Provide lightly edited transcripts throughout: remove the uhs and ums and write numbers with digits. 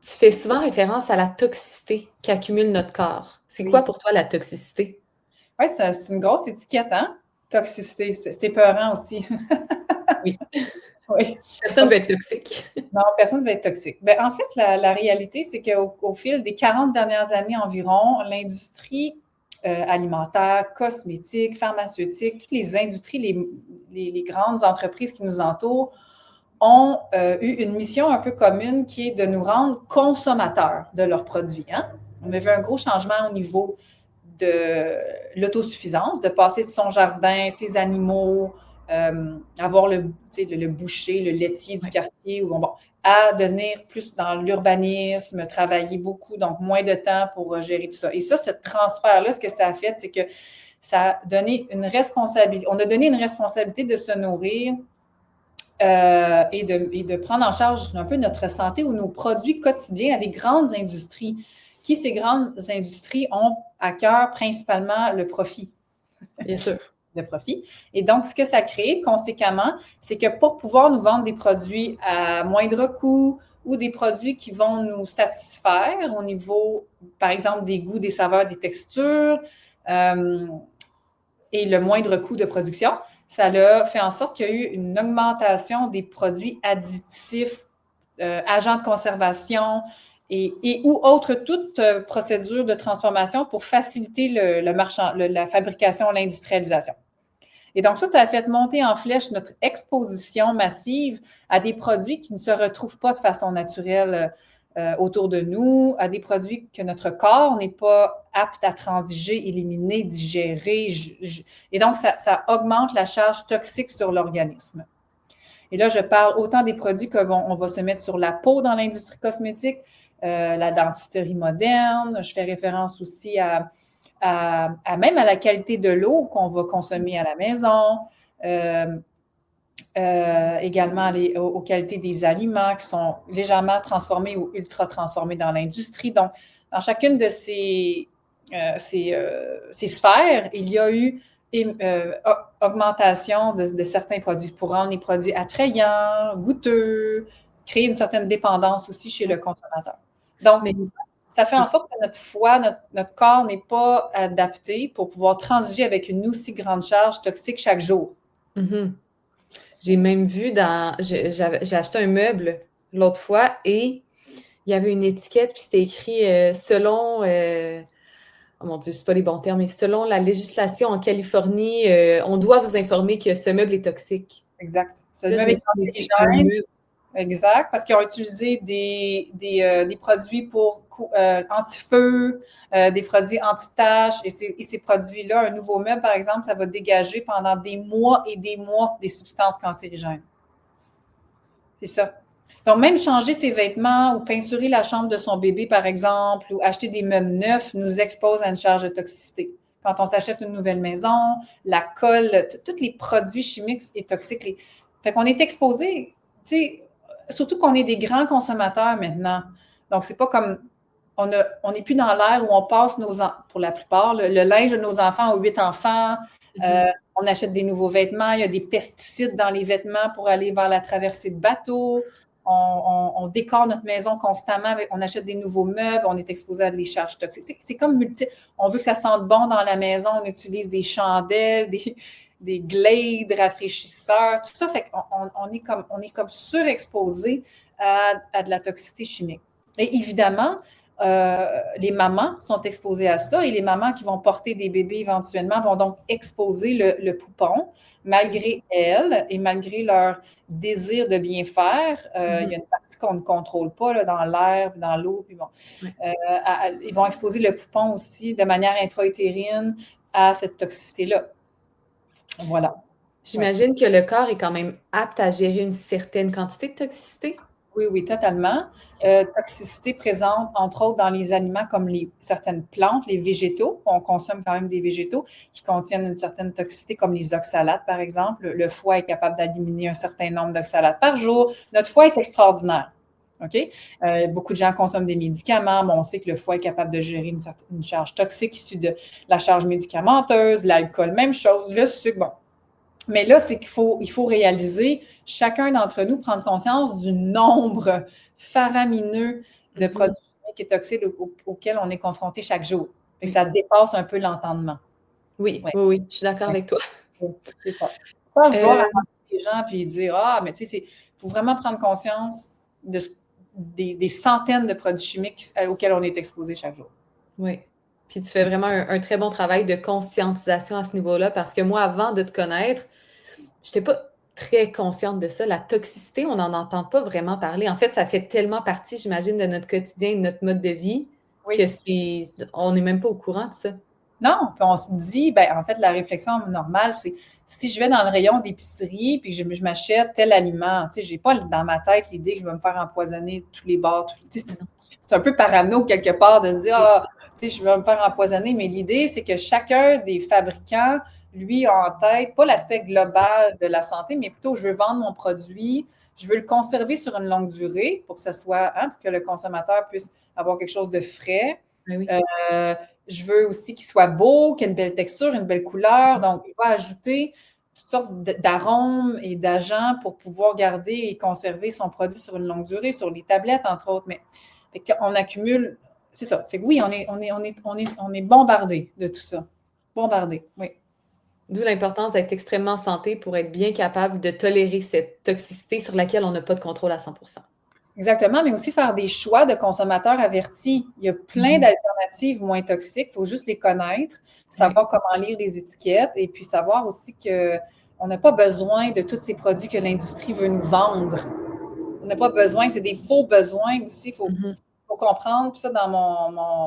Tu fais souvent référence à la toxicité qu'accumule notre corps. C'est quoi Oui. pour toi la toxicité? Ouais, c'est une grosse étiquette, hein? Toxicité. C'est épeurant aussi. Oui. Oui. Personne ne veut être toxique. Non, personne ne va être toxique. Ben, en fait, la réalité, c'est qu'au fil des 40 dernières années environ, l'industrie alimentaire, cosmétique, pharmaceutique, toutes les industries, les grandes entreprises qui nous entourent ont eu une mission un peu commune qui est de nous rendre consommateurs de leurs produits. Hein? On a vu un gros changement au niveau de l'autosuffisance, de passer de son jardin, ses animaux, avoir le boucher, le laitier du quartier, ou bon, à devenir plus dans l'urbanisme, travailler beaucoup, donc moins de temps pour gérer tout ça. Et ça, ce transfert-là, ce que ça a fait, c'est que ça a donné une responsabilité. On a donné une responsabilité de se nourrir et de prendre en charge un peu notre santé ou nos produits quotidiens à des grandes industries, qui, ces grandes industries, ont à cœur principalement le profit. Bien sûr. Le profit. Et donc, ce que ça crée, conséquemment, c'est que pour pouvoir nous vendre des produits à moindre coût ou des produits qui vont nous satisfaire au niveau, par exemple, des goûts, des saveurs, des textures, et le moindre coût de production, ça a fait en sorte qu'il y a eu une augmentation des produits additifs, agents de conservation et ou autre toute procédure de transformation pour faciliter la fabrication, l'industrialisation. Et donc ça a fait monter en flèche notre exposition massive à des produits qui ne se retrouvent pas de façon naturelle autour de nous, à des produits que notre corps n'est pas apte à transiger, éliminer, digérer. Et donc, ça augmente la charge toxique sur l'organisme. Et là, je parle autant des produits qu'on va se mettre sur la peau dans l'industrie cosmétique, la dentisterie moderne. Je fais référence aussi même à la qualité de l'eau qu'on va consommer à la maison. Également aux qualités des aliments qui sont légèrement transformés ou ultra transformés dans l'industrie. Donc, dans chacune de ces sphères, il y a eu augmentation de certains produits pour rendre les produits attrayants, goûteux, créer une certaine dépendance aussi chez le consommateur. Donc, Mais ça fait en sorte que notre foie, notre corps n'est pas adapté pour pouvoir transiger avec une aussi grande charge toxique chaque jour. J'ai même vu j'ai acheté un meuble l'autre fois et il y avait une étiquette, puis c'était écrit selon, oh mon Dieu, c'est pas les bons termes, mais selon la législation en Californie, on doit vous informer que ce meuble est toxique. Exact. Ce Là, je meuble me est suis dit, mais c'est un cancérigène. meuble. Exact, parce qu'ils ont utilisé des produits pour anti-feu, des produits anti-taches, et ces produits-là, un nouveau meuble, par exemple, ça va dégager pendant des mois et des mois des substances cancérigènes. C'est ça. Donc, même changer ses vêtements ou peinturer la chambre de son bébé, par exemple, ou acheter des meubles neufs nous expose à une charge de toxicité. Quand on s'achète une nouvelle maison, la colle, tous les produits chimiques et toxiques. Fait qu'on est exposé, tu sais, surtout qu'on est des grands consommateurs maintenant. Donc, c'est pas comme on n'est plus dans l'ère où on passe pour la plupart, le linge de nos enfants aux 8 enfants. On achète des nouveaux vêtements. Il y a des pesticides dans les vêtements pour aller vers la traversée de bateau. On décore notre maison constamment. On achète des nouveaux meubles. On est exposé à des charges toxiques. C'est comme multiple. On veut que ça sente bon dans la maison. On utilise des chandelles, des glades rafraîchisseurs, tout ça. Fait qu'on on est comme surexposé à de la toxicité chimique. Et évidemment, les mamans sont exposées à ça et les mamans qui vont porter des bébés éventuellement vont donc exposer le poupon malgré elles et malgré leur désir de bien faire. Il y a une partie qu'on ne contrôle pas là, dans l'air, dans l'eau. Puis bon. Ils vont exposer le poupon aussi de manière intra-utérine à cette toxicité-là. Voilà. J'imagine que le corps est quand même apte à gérer une certaine quantité de toxicité. Oui, oui, totalement. Toxicité présente, entre autres, dans les aliments comme certaines plantes, les végétaux. On consomme quand même des végétaux qui contiennent une certaine toxicité, comme les oxalates, par exemple. Le foie est capable d'éliminer un certain nombre d'oxalates par jour. Notre foie est extraordinaire. OK? Beaucoup de gens consomment des médicaments. Bon, on sait que le foie est capable de gérer une charge toxique issue de la charge médicamenteuse, l'alcool, même chose, le sucre. Bon, mais là, c'est qu'il faut réaliser, chacun d'entre nous, prendre conscience du nombre faramineux de produits chimiques et toxiques auxquels on est confronté chaque jour. Et ça dépasse un peu l'entendement. Oui, Ouais. oui, oui, je suis d'accord avec toi. C'est ça. Pas voir les gens puis dire ah, mais tu sais, il faut vraiment prendre conscience des centaines de produits chimiques auxquels on est exposé chaque jour. Oui. Puis tu fais vraiment un très bon travail de conscientisation à ce niveau-là parce que moi, avant de te connaître, je n'étais pas très consciente de ça. La toxicité, on n'en entend pas vraiment parler. En fait, ça fait tellement partie, j'imagine, de notre quotidien, de notre mode de vie, que on n'est même pas au courant de ça. Non, puis on se dit, ben en fait, la réflexion normale, c'est si je vais dans le rayon d'épicerie puis je m'achète tel aliment, tu sais, j'ai pas dans ma tête l'idée que je vais me faire empoisonner tous les bords. C'est un peu parano quelque part de se dire, ah, tu sais, je vais me faire empoisonner, mais l'idée, c'est que chacun des fabricants, lui, a en tête, pas l'aspect global de la santé, mais plutôt, je veux vendre mon produit, je veux le conserver sur une longue durée pour que ça soit, pour que le consommateur puisse avoir quelque chose de frais. Oui. Je veux aussi qu'il soit beau, qu'il ait une belle texture, une belle couleur. Donc, il va ajouter toutes sortes d'arômes et d'agents pour pouvoir garder et conserver son produit sur une longue durée, sur les tablettes, entre autres. Mais fait qu'on accumule, c'est ça. Fait que oui, on est bombardé de tout ça. Bombardé, oui. D'où l'importance d'être extrêmement en santé pour être bien capable de tolérer cette toxicité sur laquelle on n'a pas de contrôle à 100%. Exactement, mais aussi faire des choix de consommateurs avertis. Il y a plein d'alternatives moins toxiques, il faut juste les connaître, savoir comment lire les étiquettes et puis savoir aussi qu'on n'a pas besoin de tous ces produits que l'industrie veut nous vendre. On n'a pas besoin, c'est des faux besoins aussi, il faut comprendre. Puis ça, dans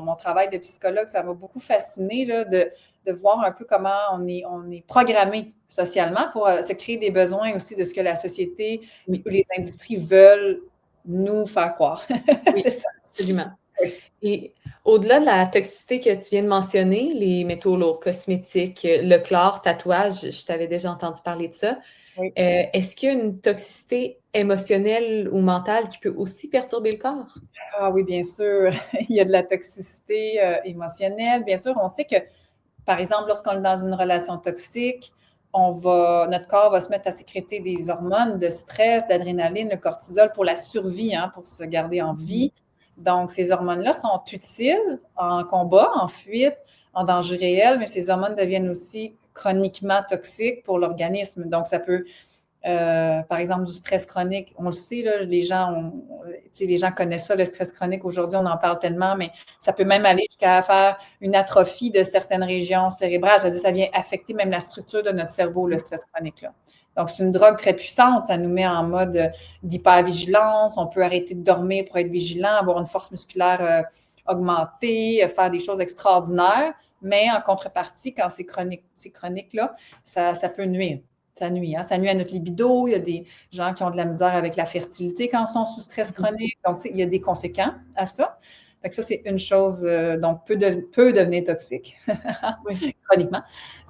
mon travail de psychologue, ça m'a beaucoup fasciné là, de voir un peu comment on est programmé socialement pour se créer des besoins aussi de ce que la société ou les industries veulent nous faire croire. Oui, c'est ça. Absolument. Oui. Et au-delà de la toxicité que tu viens de mentionner, les métaux lourds, cosmétiques, le chlore, tatouage, je t'avais déjà entendu parler de ça. Oui. Est-ce qu'il y a une toxicité émotionnelle ou mentale qui peut aussi perturber le corps? Ah oui, bien sûr. Il y a de la toxicité émotionnelle. Bien sûr, on sait que, par exemple, lorsqu'on est dans une relation toxique, notre corps va se mettre à sécréter des hormones de stress, d'adrénaline, de cortisol pour la survie, pour se garder en vie. Donc, ces hormones-là sont utiles en combat, en fuite, en danger réel, mais ces hormones deviennent aussi chroniquement toxiques pour l'organisme. Donc, ça peut, par exemple, du stress chronique. On le sait, là, les gens connaissent ça, le stress chronique. Aujourd'hui, on en parle tellement, mais ça peut même aller jusqu'à faire une atrophie de certaines régions cérébrales. C'est-à-dire que ça vient affecter même la structure de notre cerveau, le stress chronique. Là. Donc, c'est une drogue très puissante. Ça nous met en mode d'hypervigilance. On peut arrêter de dormir pour être vigilant, avoir une force musculaire augmentée, faire des choses extraordinaires. Mais en contrepartie, quand c'est chronique-là, ça peut nuire. Ça nuit. Ça nuit à notre libido. Il y a des gens qui ont de la misère avec la fertilité quand ils sont sous stress chronique. Donc, il y a des conséquences à ça. Fait que ça, c'est une chose donc peut devenir toxique chroniquement.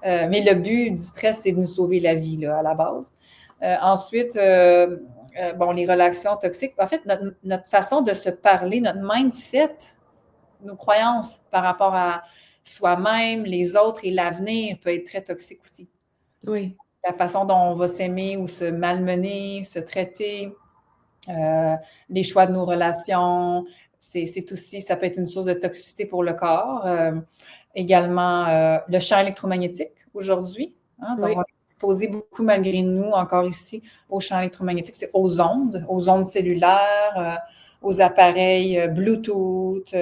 Mais le but du stress, c'est de nous sauver la vie là, à la base. Ensuite, les relations toxiques. En fait, notre façon de se parler, notre mindset, nos croyances par rapport à soi-même, les autres et l'avenir peut être très toxique aussi. Oui. La façon dont on va s'aimer ou se malmener, se traiter, les choix de nos relations, c'est aussi, ça peut être une source de toxicité pour le corps. Également, le champ électromagnétique aujourd'hui. Donc, on est exposé beaucoup malgré nous, encore ici, au champ électromagnétique. C'est aux ondes cellulaires, aux appareils Bluetooth,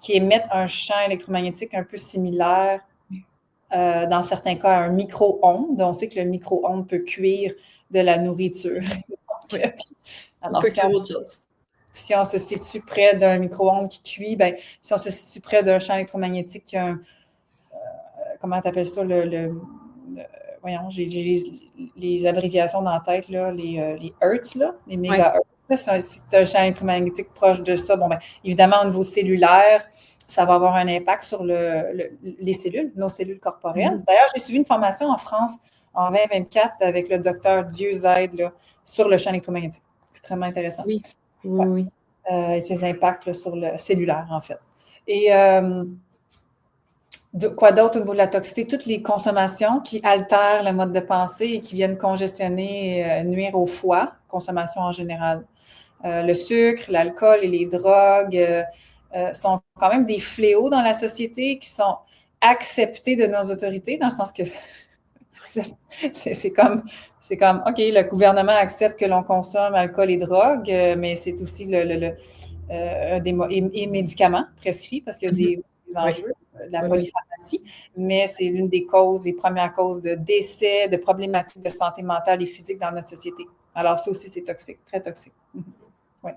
qui émettent un champ électromagnétique un peu similaire. Dans certains cas, un micro-ondes. On sait que le micro-ondes peut cuire de la nourriture. Alors, on peut cuire autre chose. Si on se situe près d'un micro-ondes qui cuit, si on se situe près d'un champ électromagnétique qui a un... comment tu appelles ça? Voyons, j'ai les abréviations dans la tête, là, les Hertz, là, les mégahertz. C'est un champ électromagnétique proche de ça. Évidemment, au niveau cellulaire, ça va avoir un impact sur les cellules, nos cellules corporelles. D'ailleurs, j'ai suivi une formation en France en 2024 avec le docteur Dieuzède là, sur le champ électromagnétique. Extrêmement intéressant. Oui. Et ses impacts là, sur le cellulaire, en fait. Et quoi d'autre au niveau de la toxicité? Toutes les consommations qui altèrent le mode de pensée et qui viennent congestionner, nuire au foie, consommation en général. Le sucre, l'alcool et les drogues sont quand même des fléaux dans la société qui sont acceptés de nos autorités, dans le sens que c'est comme, OK, le gouvernement accepte que l'on consomme alcool et drogue, mais c'est aussi des médicaments prescrits parce qu'il y a des enjeux de la polypharmacie, mais c'est l'une des causes, les premières causes de décès, de problématiques de santé mentale et physique dans notre société. Alors, ça aussi, c'est toxique, très toxique. Ouais.